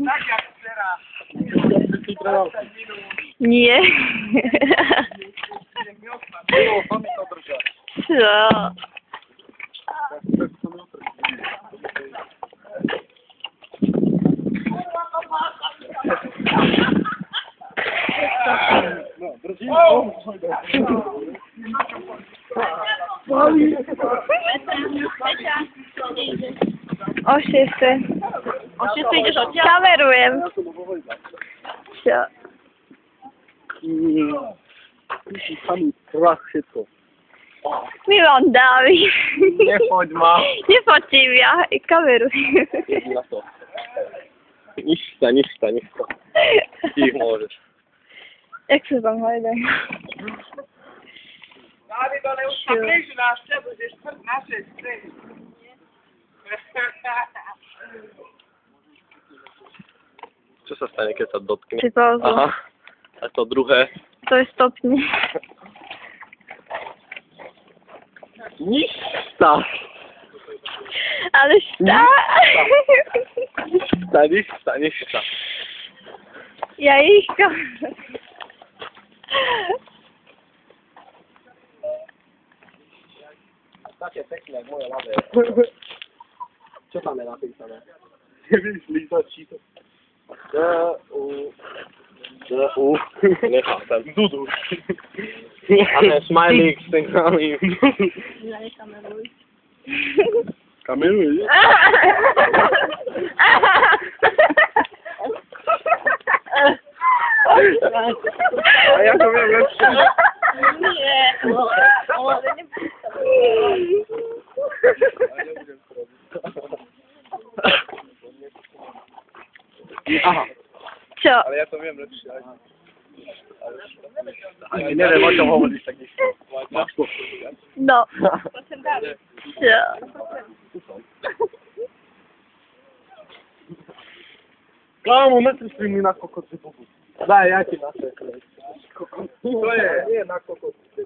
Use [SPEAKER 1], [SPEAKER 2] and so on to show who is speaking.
[SPEAKER 1] Tak jak teraz.
[SPEAKER 2] Nie. Co? Oświecę.
[SPEAKER 3] Oświecę idziesz od ciała?
[SPEAKER 2] Kameruję. Co?
[SPEAKER 1] Sam krach wszystko.
[SPEAKER 2] Wyglądami.
[SPEAKER 1] Nie chodź, ma.
[SPEAKER 2] Nie podziwia. Kameruję.
[SPEAKER 1] Na to. Niszta. I możesz.
[SPEAKER 2] Jak się tam chodzi?
[SPEAKER 1] Dawid, ale już nabliży na szczebel, gdzieś przed naszej sceny. Co się stanie, kiedy to dotknie?
[SPEAKER 2] Czy to
[SPEAKER 1] Aha. A to drugie?
[SPEAKER 2] to jest stopnie.
[SPEAKER 1] Niszta.
[SPEAKER 2] Ale sta.
[SPEAKER 1] Niszta.
[SPEAKER 2] Jajko.
[SPEAKER 1] Takie piękne jak moje lawy. Co tam jest napisane? Nie wiem, lisa ci to. D-U. Nie tam. Dudu. Ale smajlik z tym nami. Kameruj. A ja to wiem lepsze.
[SPEAKER 3] Nie. Ale nie
[SPEAKER 1] Aha.
[SPEAKER 2] Co?
[SPEAKER 1] Ale ja to wiem lepsze. Ale nie wiem, o czym mówisz tak niż masz to.
[SPEAKER 2] No. Co?
[SPEAKER 1] Kamu, metry streamuj na kokoty. Daj, jakie nasze. To jest, nie na kokoty.